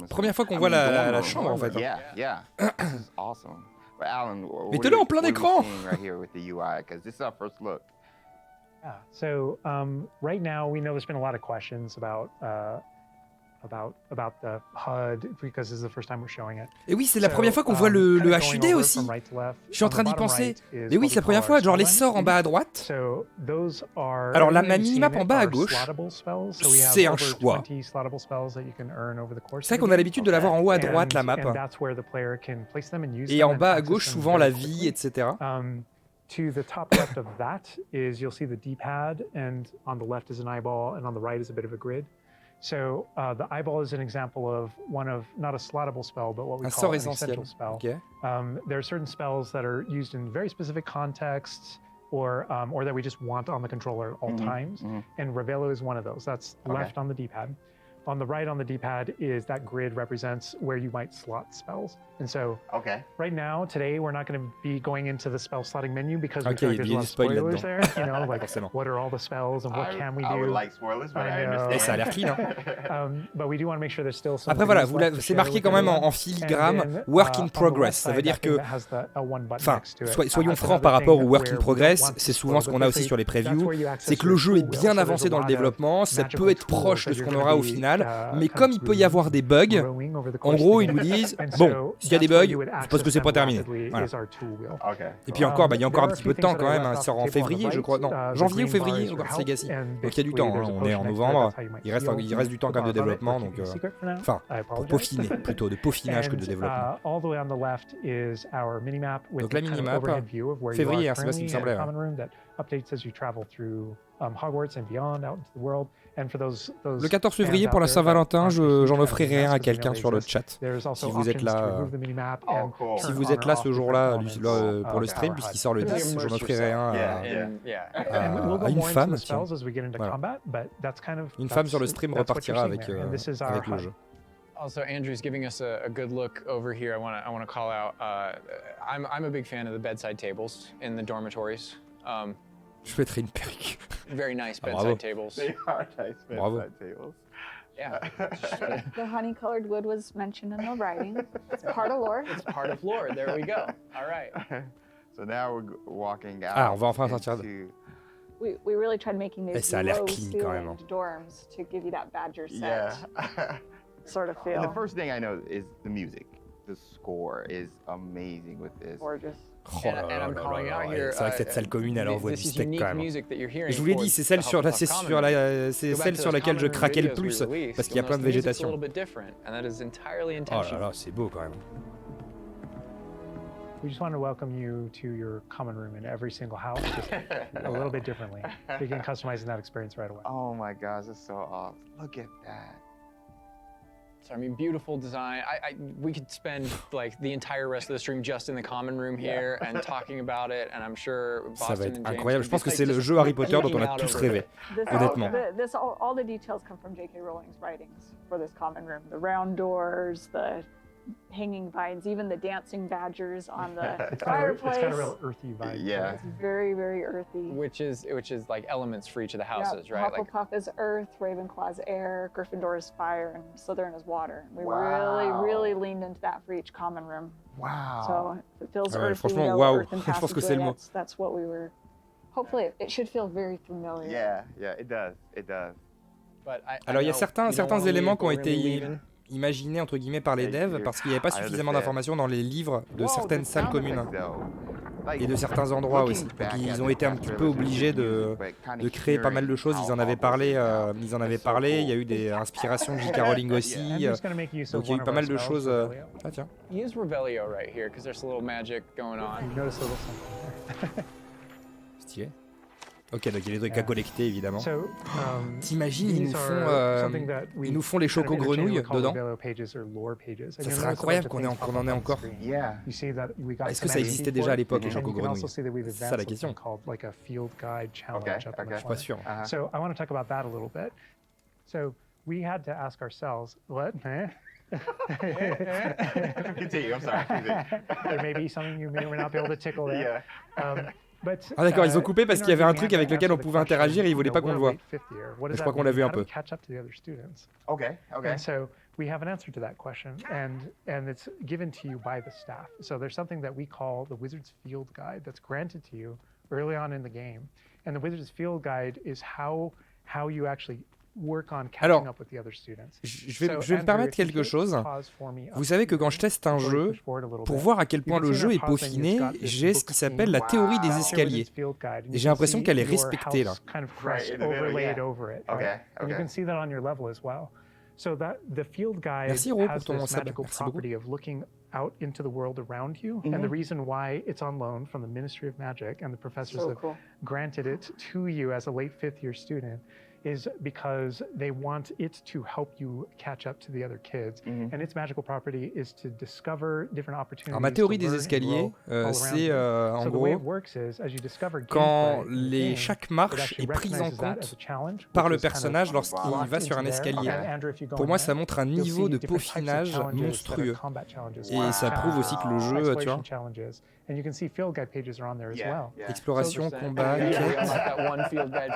Première fois qu'on voit la chambre en fait. Mettez-le en plein écran. Yeah. So right now, we know there's been a lot of questions about the HUD because this is the first time we're showing it. Et oui, c'est la première fois qu'on voit le HUD aussi. Je suis en train d'y penser. Mais oui, c'est la première fois, genre les sorts en bas à droite. Alors la minimap en bas à gauche, c'est un choix. C'est vrai qu'on a l'habitude de l'avoir en haut à droite, la map. Et en bas à gauche, souvent la vie, etc. To the top left of that is you'll see the D-pad, and on the left is an eyeball, and on the right is a bit of a grid. So the eyeball is an example of one of not a slottable spell, but what we call an essential spell. Okay. There are certain spells that are used in very specific contexts, or that we just want on the controller at all times, and RESEAUX is one of those. That's left on the D-pad. On the right on the D-pad is that grid represents where you might slot spells. And so right now, today, we're not going to be going into the spell slotting menu because we feel like there's a lot of spoilers there. You know, like what are all the spells and what can we do? I would like spoilers, but I understand. Et ça a l'air clean, But we do want to make sure there's still some. Après voilà, c'est marqué quand même en filigrane Work in Progress. Ça veut dire que, enfin, soyons francs par rapport au Work in Progress, c'est souvent ce qu'on a aussi sur les previews, c'est que le jeu est bien avancé dans le développement, ça peut être proche de ce qu'on aura au final, mais comme il peut y avoir des bugs, en gros ils nous disent, bon, s'il y a des bugs, c'est parce que c'est pas terminé. Voilà. Et puis encore, il y a encore un petit peu de temps quand même, hein, ça sort en février je crois, non, janvier ou février, encore Legacy. Donc il y a du temps, hein, on est en novembre, il reste du temps quand même de développement, donc enfin, pour peaufiner, plutôt de peaufinage que de développement. Donc la minimap, février, hein, c'est pas ce qui me semblait. Updates as you travel through Hogwarts and beyond out into the world. And for those le 14 février pour la Saint-Valentin, j'en offrirai un à quelqu'un sur le chat. Si vous êtes là, si vous êtes là ce jour-là pour le stream, puisqu'il sort le 10, j'en offrirai un à une femme. Voilà. Une femme sur le stream repartira avec le jeu. Also, Andrew's giving us a good look over here. I want to call out. I'm a big fan of the bedside tables in the dormitories. Je mettrai une perruque. Very nice bedside tables. They are nice bedside tables. Yeah. The honey-colored wood was mentioned in the writing. It's part of lore. It's part of lore. There we go. All right. So now we're walking out. Ah, on va enfin sortir de. We really tried making these low ceilinged dorms to give you that Badger set sort of feel. And the first thing I know is the music. The score is amazing with this. Gorgeous. Oh c'est vrai que cette salle commune elle envoie du steak quand même. Et je vous l'ai dit, c'est celle sur laquelle je craquais le plus parce qu'il y a plein de végétation. Oh là là, c'est beau quand même. We just want to welcome you to your common room in every single house, just a little bit differently. Begin customizing that experience right away. Oh my gosh, that's so awesome. Look at that. So I mean, beautiful design. We could spend like the entire rest of the stream just in the common room here and talking about it, and I'm sure Boston ça va être and incroyable. Je pense que c'est le jeu Harry Potter dont on a tous rêvé, honnêtement. All the details come from J.K. Rowling's writings for this common room. The round doors, the hanging vines, even the dancing badgers on the fireplace. It's got a real earthy vibe. Yeah. It's very, very earthy. Which is like elements for each of the houses, right? Hufflepuff is earth, Ravenclaw is air, Gryffindor is fire, and Slytherin is water. We really leaned into that for each common room. Wow. So it feels earthy. Franchement, waouh. Je pense que c'est le mot. That's what we were. Hopefully, it should feel very familiar. Yeah, it does. It does. Alors il y a certains éléments qui ont été imaginé entre guillemets par les devs parce qu'il n'y avait pas suffisamment d'informations dans les livres de certaines salles communes et de certains endroits aussi. Donc ils ont été un petit peu obligés de créer pas mal de choses. Ils en avaient parlé. Il y a eu des inspirations de J.K. Rowling aussi. Donc il y a eu pas mal de choses. Ah tiens. Use RESEAUX right here because there's a little magic going on. Stylé. Ok, donc il y a des trucs à collecter évidemment. T'imagines, ils nous font les chocos-grenouilles dedans. Ça serait incroyable qu'on en ait encore. Est-ce que ça existait déjà à l'époque, les chocos-grenouilles? C'est ça la question. Je suis pas sûr. So I want to talk about that a little bit. So we had to ask ourselves, what? Continue, I'm sorry. There may be something you may or may not be able to tickle there. Ah d'accord, ils ont coupé parce qu'il y avait un truc avec lequel on pouvait interagir et ils voulaient pas qu'on le voie. Je crois qu'on l'a vu un peu. Okay. And so we have an answer to that question, and it's given to you by the staff. So there's something that we call the Wizard's Field Guide that's granted to you early on in the game. And the Wizard's Field Guide is how you actually work on catching up with the other students. Je vais me permettre quelque chose. Vous savez que quand je teste un jeu, pour voir à quel point le jeu est peaufiné, j'ai ce qui s'appelle la théorie des escaliers. Et j'ai l'impression qu'elle est respectée là. Merci Ro pour ton sub. Merci beaucoup. Out into the world around you, and the reason why it's on loan from the Ministry of Magic and the professors have granted it to you as a late 5th year student is because they want it to help you catch up to the other kids. And its magical property is to discover different opportunities. Alors ma théorie des escaliers, c'est en gros quand chaque marche est prise en compte par le personnage lorsqu'il va sur un escalier. Pour moi, ça montre un niveau de peaufinage monstrueux. Et ça prouve aussi que le jeu, tu vois. And you can see field guide pages are on there as well. Exploration, combat,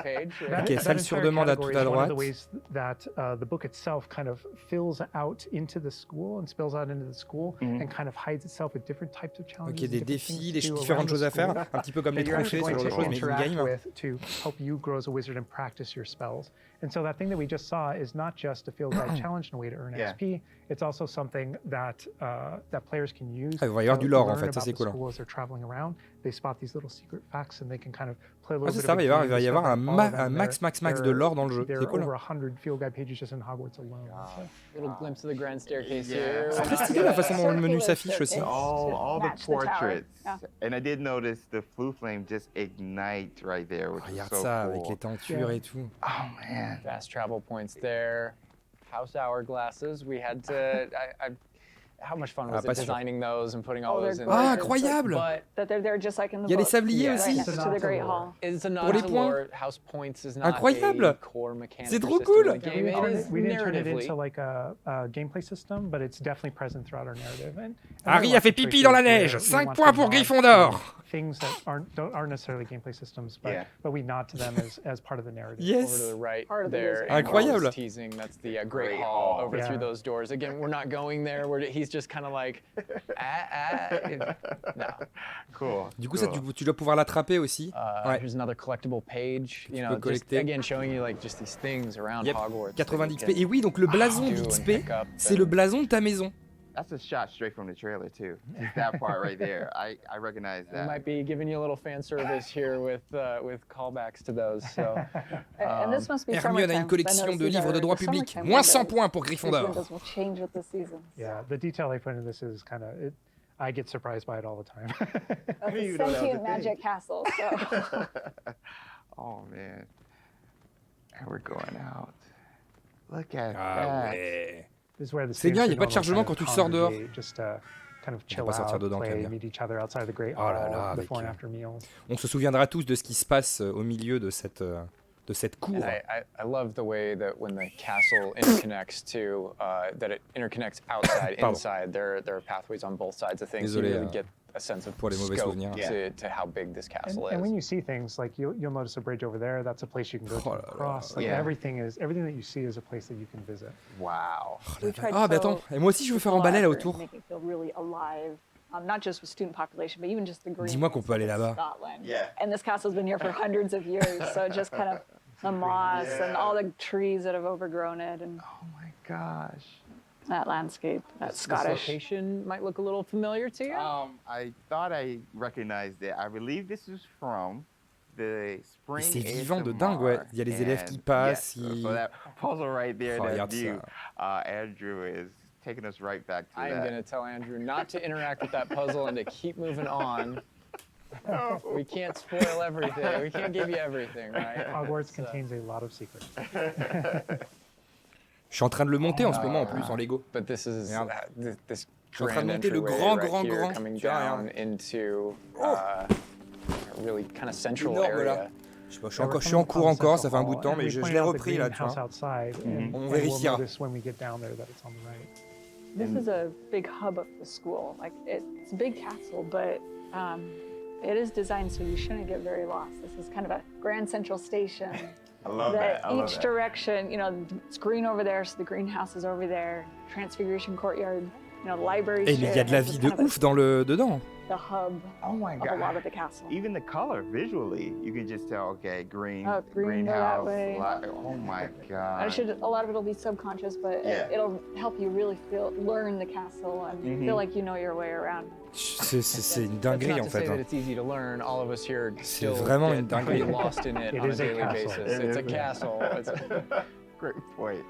quête. Ok, salle sur demande à tout à droite. One of the ways that the book itself kind of fills out into the school and spills out into the school and kind of hides itself with different types of challenges. Ok, des défis, des différentes choses à faire, un petit peu comme les tranchées, ce genre de choses, mais in-game. To help you grow as a wizard and practice your spells. And so that thing that we just saw is not just a field guide challenge and a way to earn XP. It's also something that that players can use. Il va y avoir du lore en fait, ça c'est cool. They're traveling around, they spot these little secret facts and they can kind of play a little bit. C'est ça, il va y avoir un max de lore dans le jeu. C'est cool. Over 100 field guide pages just in Hogwarts alone. Little glimpse of the grand staircase here. C'est très stylé la façon dont le menu s'affiche aussi. All the portraits. And I did notice the blue flame just ignite right there, which is so cool. Regarde ça avec les tentures et tout. Oh man. Fast travel points there. House hourglasses. We had to. How much fun was it designing those and putting all those in? Ah, incroyable! Il y a les sabliers aussi. It's a nod to lore. House points is not incroyable. A core mechanic. C'est trop cool. We didn't turn it into like a gameplay system, but it's definitely present throughout our narrative. Harry a fait pipi dans la neige. 5 points pour Gryffondor. Things that aren't necessarily gameplay systems, but we nod to them as part of the narrative. Yes. Over to the right there. Incroyable. Teasing. That's the Great Hall over through those doors. Again, we're not going there. He's just kind of like, no. Cool. Du coup, ça, tu dois pouvoir l'attraper aussi. Here's another collectible page. You know, just again showing you like just these things around Hogwarts. 90 XP. Et oui, donc le blason d'XP, c'est le blason de ta maison. That's a shot straight from the trailer too. That part right there, I recognize that. We might be giving you a little fan service here with callbacks to those. So. And this must be Hermione a une collection de livres de droit public. Moins 100 points pour Gryffondor. Yeah, the detail I put in this is kind of I get surprised by it all the time. That's a sentient magic castle. So. Oh man, and we're going out. Look at that. Ouais. C'est bien, il n'y a pas de chargement quand tu sors dehors. On va pas sortir dedans, quand même. Oh là là, on se souviendra tous de ce qui se passe au milieu de cette cour. I love the way that when the castle interconnects to, that it interconnects outside, inside. There are pathways on both sides of things. Désolé, you really get a sense of pour les mauvais scope souvenirs. to how big this castle is. And when you see things, like you'll notice a bridge over there, that's a place you can go to across. Like everything that you see is a place that you can visit. Wow. Ah, mais attends, et moi aussi je veux faire emballer là autour. Not just with student population, but even just the green. Dis-moi qu'on peut aller là-bas. Yeah. And this castle's been here for hundreds of years, so just kind of the moss and all the trees that have overgrown it, and oh my gosh, that landscape, that Scottish. This location might look a little familiar to you. I thought I recognized it. I believe this is from the spring. C'est vivant de dingue, ouais. Il y a les élèves qui passent. So that puzzle right there, that view. Ça. Andrew is taking us right back to I that. am going to tell Andrew not to interact with that puzzle and to keep moving on. We can't spoil everything. We can't give you everything, right? Hogwarts contains a lot of secrets. Je suis en train de le monter en ce moment en plus en Lego. But this is this Je suis en train de monter le grand coming down into a really kind of central area. Je suis en cours encore, ça fait un bout de temps, mais je l'ai repris là, tu vois. On vérifiera. This is a big hub of the school. Like it's a big castle, but it is designed so you shouldn't get very lost. This is kind of a grand central station. I love that. I love Each that. direction, it's green over there, so the greenhouse is over there. Transfiguration courtyard, the library. Et mais il y a de la vie de ouf dedans. The hub oh my of God. a lot of the castle. Even the color, visually, you can just tell, okay, green, Oh, green, go that greenhouse. way. Oh my God. A lot of it will be subconscious, but it'll help you really learn the castle and feel like you know your way around. C'est une dinguerie en fait. C'est vraiment une dinguerie. Lost in it on a daily basis. It's a castle. Great point.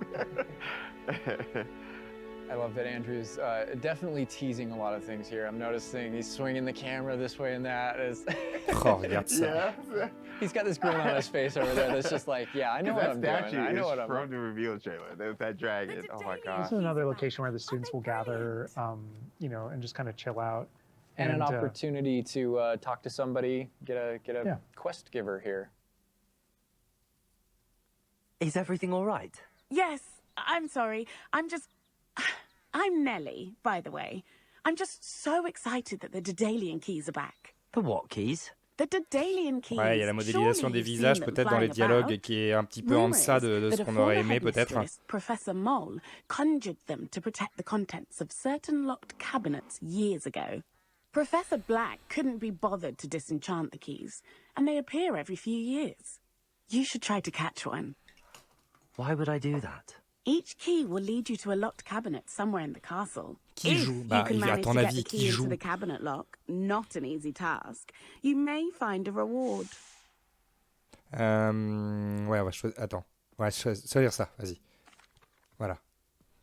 I love that Andrew's definitely teasing a lot of things here. I'm noticing he's swinging the camera this way and that. Oh, regarde ça. Yeah. He's got this grin on his face over there that's just like, yeah, I know what I'm doing. I know what I'm doing. From the reveal trailer. There's that dragon. Oh my God. This is another location where the students will gather, and just kind of chill out. And an opportunity to talk to somebody, get a quest giver here. Is everything all right? Yes, I'm sorry. I'm Nellie, by the way. I'm just so excited that the Daedalian keys are back. The what keys? The Daedalian keys. Ouais, il y a la modélisation des visages peut-être dans les dialogues qui est un petit peu en deçà de ce qu'on aurait aimé peut-être. Professor Mole conjured them to protect the contents of certain locked cabinets years ago. Professor Black couldn't be bothered to disenchant the keys, and they appear every few years. You should try to catch one. Why would I do that? Each key will lead you to a locked cabinet somewhere in the castle. Qui joue? Bah, à ton avis, qui joue? The cabinet lock, not an easy task. You may find a reward. Ouais, on va choisir. Attends. Ouais, choisir ça. Vas-y. Voilà.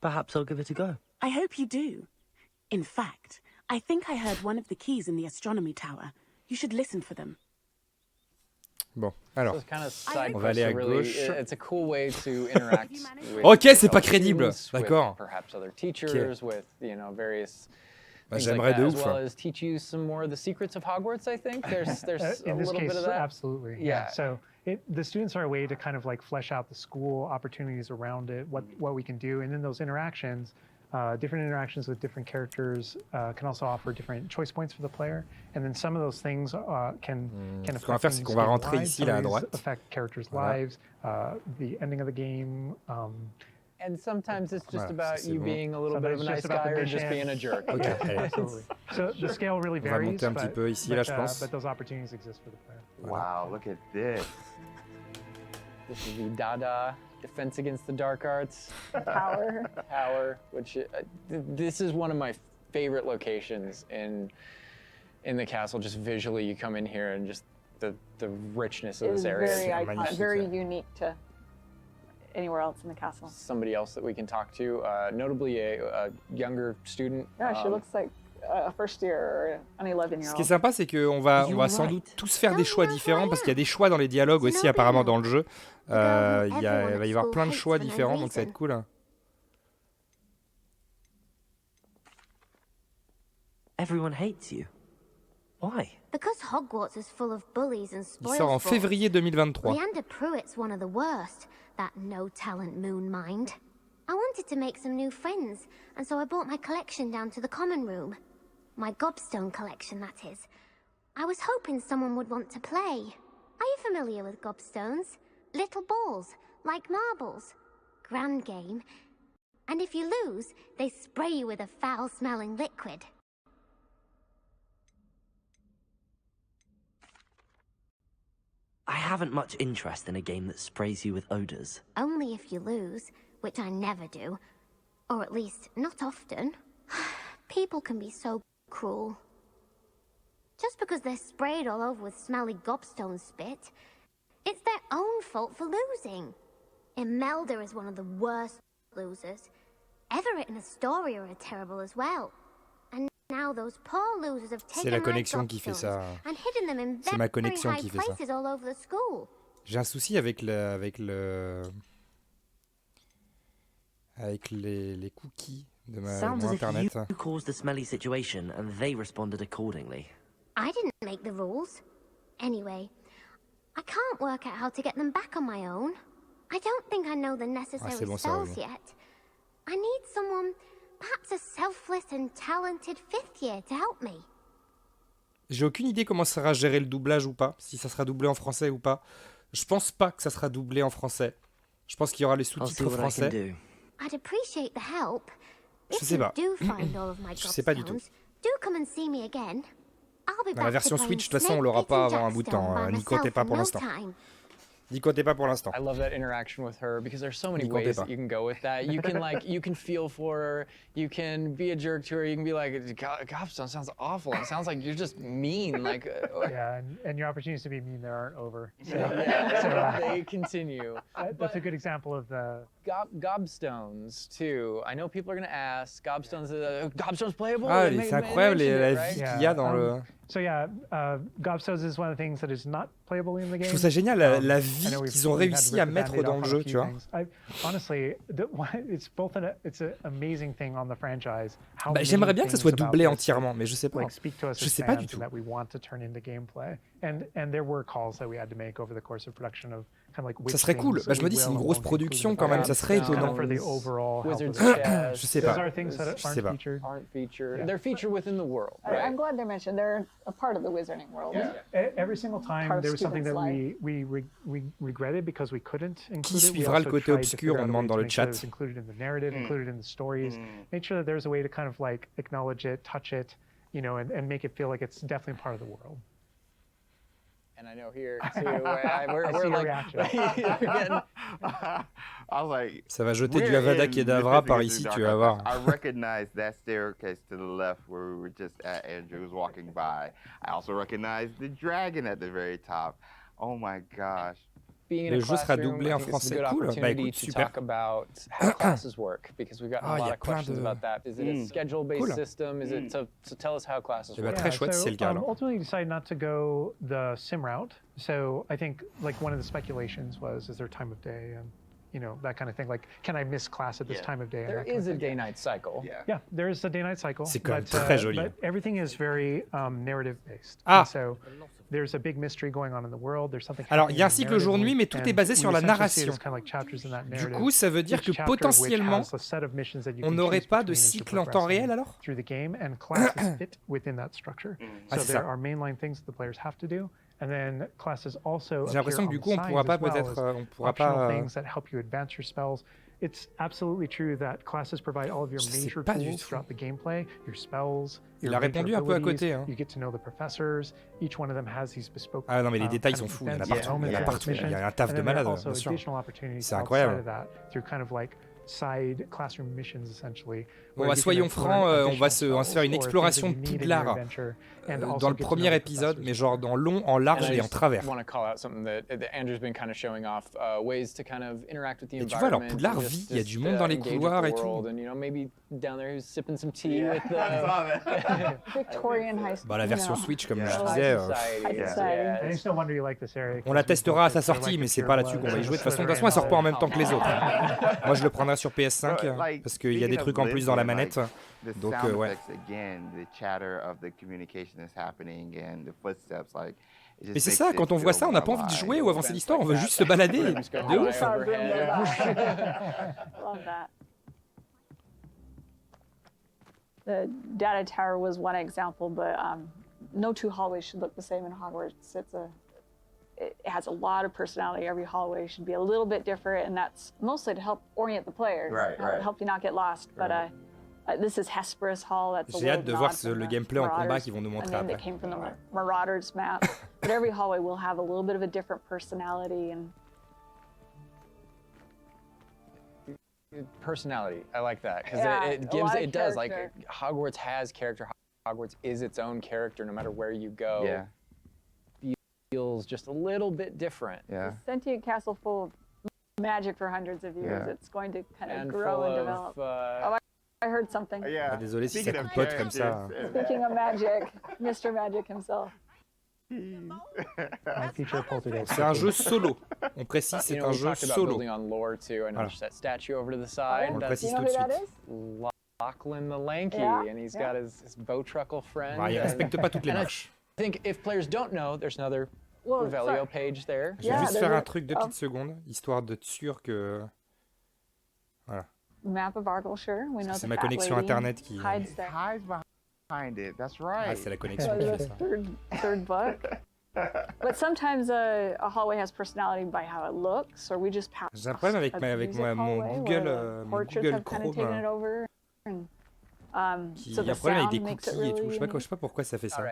Perhaps I'll give it a go. I hope you do. In fact, I think I heard one of the keys in the astronomy tower. You should listen for them. Bon, alors, on va aller à gauche. It's a cool way to interact with ok, c'est pas crédible, d'accord. Perhaps other teachers, with various. Bah, j'aimerais de ouf. As well as teach you some more of the secrets of Hogwarts. I think there's a little bit of that. Absolutely. Yeah. So the students are a way to kind of like flesh out the school opportunities around it, what we can do, and then those interactions. Different interactions with different characters can also offer different choice points for the player, and then some of those things can Ce qu'on va faire, c'est qu'on va rentrer ici là à droite. Affect characters' lives, the ending of the game. And sometimes it's just about you being a little bit of a nice guy or just being a jerk. Okay. Absolutely. So the scale really varies. On va monter un petit peu ici là, je pense. But those opportunities exist for the player. Wow, look at this. This is the Dada. Defense Against the Dark Arts. Power. Which this is one of my favorite locations in the castle. Just visually, you come in here and just the richness of this area. Very iconic, very unique to anywhere else in the castle. Somebody else that we can talk to, notably a younger student. Yeah, she looks like a first year or an 11-year-old. Ce qui est sympa, c'est qu'on va sans doute tous faire des choix différents parce qu'il y a des choix dans les dialogues aussi apparemment dans le jeu. Il va y avoir plein de choix différents, donc ça va être cool. Everyone hates you. Why? Because Hogwarts is full of bullies and Il sort en février 2023. Leander Pruitt's one of the worst, that no-talent moon mind. I wanted to make some new friends, and so I brought my collection down to the common room. My gobstone collection, that is. I was hoping someone would want to play. Are you familiar with gobstones? Little balls, like marbles. Grand game. And if you lose, they spray you with a foul-smelling liquid. I haven't much interest in a game that sprays you with odors. Only if you lose, which I never do. Or at least, not often. People can be so cruel. Just because they're sprayed all over with smelly gobstone spit, it's their own fault for losing. Imelda is one of the worst losers. Everett and Astoria are terrible as well. And now those poor losers have taken my gobstones and hidden them in very high places all over the school. J'ai un souci avec les cookies de mon internet. Sounds as if you caused the smelly situation and they responded accordingly. I didn't make the rules. Anyway, I can't work out how to get them back on my own. I don't think I know the necessary spells yet. I need someone, perhaps a selfless and talented fifth year to help me. J'ai aucune idée comment ça sera géré le doublage ou pas, si ça sera doublé en français ou pas. Je pense pas que ça sera doublé en français. Je pense qu'il y aura les sous-titres français. I'd appreciate the help. Je sais pas. Je sais pas du tout. Do come and see me again. I'll be Dans la back version to Switch, de playing toute façon, on l'aura Snake pas Bit avant and un bout de Jackstone temps. by Nicotez myself pas in pour no l'instant. time. Nicotez pas pour l'instant. I love that interaction with her because there's so many Nicotez ways pas. that you can go with that. You can you can feel for her. You can be a jerk to her. You can be like, Gobstone sounds awful. It sounds like you're just mean. Like, yeah, and your opportunities to be mean there aren't over. So, they continue. That's a good example of the Gobstones too. I know people are gonna ask. Gobstones playable? Ah, c'est incroyable la vie qu'il y a dans le. So yeah, Gobstones is one of the things that is not playable in the game. Je trouve ça génial la vie qu'ils ont réussi à mettre dans le jeu, tu vois. Honestly, it's both it's an amazing thing on the franchise. J'aimerais bien que ça soit doublé entièrement, mais je sais pas. Je sais pas du tout. That we want to turn into gameplay, and there were calls that we had to make over the course of production of kind of like. Ça serait cool. Je me dis c'est une grosse production quand même, ça serait étonnant. Je sais pas. Je sais pas. They're featured within the world. I'm glad they're mentioned. They're a part of the Wizarding world. Every single time there was something that we regretted because we couldn't include Qui it. suivra le côté obscur, on demande dans le chat. Included in the narrative, included in the stories. Make sure that there's a way to kind of like acknowledge it, touch it, you know, and make it feel like it's definitely part of the world. And I know here too, we're like, I was like, ça va jeter du Avada Kedavra par ici, tu vas voir. I recognize that staircase to the left where we were just at. Andrew was walking by. I also recognize the dragon at the very top. Oh my gosh. Le jeu sera doublé en français. Cool. Bah écoute, super. How classes work because we've got a lot of questions about that. Is it a schedule-based system? Is it to tell us how classes work? Très chouette, c'est le cas. Ultimately, decided not to go the sim route. So I think like one of the speculations was, is there time of day and you know that kind of thing. Like, can I miss class at this time of day? There is a day-night cycle. Yeah, there is a day-night cycle. C'est quand même très joli. But everything is very narrative-based. So there's a big mystery going on in the world. There's something. Alors, il y a un cycle jour-nuit, mais tout est basé sur la narration. Du coup, ça veut dire que potentiellement, on n'aurait pas de cycle en temps réel alors? Through the game, and classes fit within that structure. Ah, so there are mainline things that the players have to do. And then classes also. J'ai l'impression que du coup, on pourra pas peut-être, on pourra pas. Things that help you advance your spells. It's absolutely true that classes provide all of your major tools throughout the gameplay, your spells. Il a répondu un peu à côté. Hein. You get to know the professors. Each one of them has these bespoke. Ah non, mais les détails sont fous. Il y en a partout. Il y en a partout. Il y a un taf de malade, bien sûr. C'est incroyable. Side classroom missions essentially. Bon, bah, soyons francs, on va se faire une exploration de Poudlard dans le premier épisode, mais genre en long, en large et en travers. Et tu vois, alors Poudlard vit, il y a du monde dans les couloirs et tout. Bah, la version Switch, comme je disais, on la testera à sa sortie, mais c'est pas là-dessus qu'on va y jouer. De toute façon, elle sort pas en même temps que les autres. Moi, je le prendrai sur PS5 parce qu'il y a des trucs en plus dans la manette. Donc ouais. Mais c'est ça, quand on voit ça, on n'a pas envie de jouer ou avancer l'histoire, on veut juste se balader. De ouf. The data tower was one example, but no two hallways should look the same in Hogwarts. It has a lot of personality. Every hallway should be a little bit different, and that's mostly to help orient the player, help you not get lost. But this is Hesperus Hall. That's J'ai hâte de voir le gameplay en combat qu'ils vont nous montrer après. That came from the Marauders map. But every hallway will have a little bit of a different personality and. Personality, I like that because it does like Hogwarts has character. Hogwarts is its own character, no matter where you go. Yeah. Feels just a little bit different. Yeah. A sentient castle full of magic for hundreds of years. Yeah. It's going to kind of grow and develop. I heard something. Yeah. Désolé si ça coupote comme ça. Speaking of magic, Mr. Magic himself. C'est un jeu solo. On précise, c'est un jeu solo. Voilà. On le précise tout de suite. Lachlan the Lanky, and he's got his bowtruckle friend. Il respecte pas toutes les marches. I think if players don't know, there's another Revelio page there. Je vais juste faire un truc 2 petites secondes, histoire de sûr que... Voilà. C'est ma connexion internet qui... Hides behind it. That's right. Ah, c'est la connexion qui fait ça. Third book. But sometimes a hallway has personality by how it looks, or we just pass. J'ai un problème avec mon Google, Google Chrome. Taken it over, and, Il y a un problème avec des cookies et tout. Je sais pas pourquoi ça fait ça.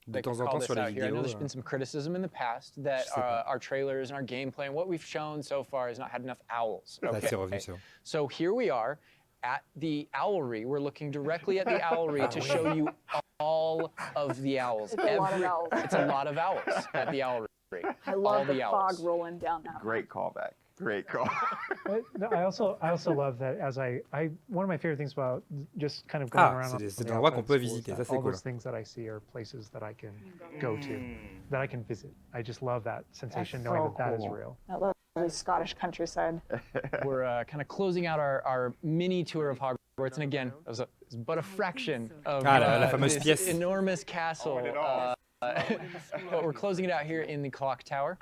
De temps en temps sur les vidéos. I know there's been some criticism in the past that our trailers and our gameplay and what we've shown so far has not had enough owls. Okay. So here we are at the owlery. We're looking directly at the owlery to show you all of the owls. It's a lot of owls. It's a lot of owls at the owlery. I love the fog rolling down that. Great callback. Great call. I also love that as one of my favorite things about just kind of going around. C'est des endroits qu'on peut visiter. Ça c'est all cool. those things that I see are places that I can go to, that I can visit. I just love that sensation, knowing that is real. That lovely Scottish countryside. We're kind of closing out our mini tour of Hogwarts, and again, it was but a fraction of la fameuse this pièce. enormous castle. But we're closing it out here in the clock tower.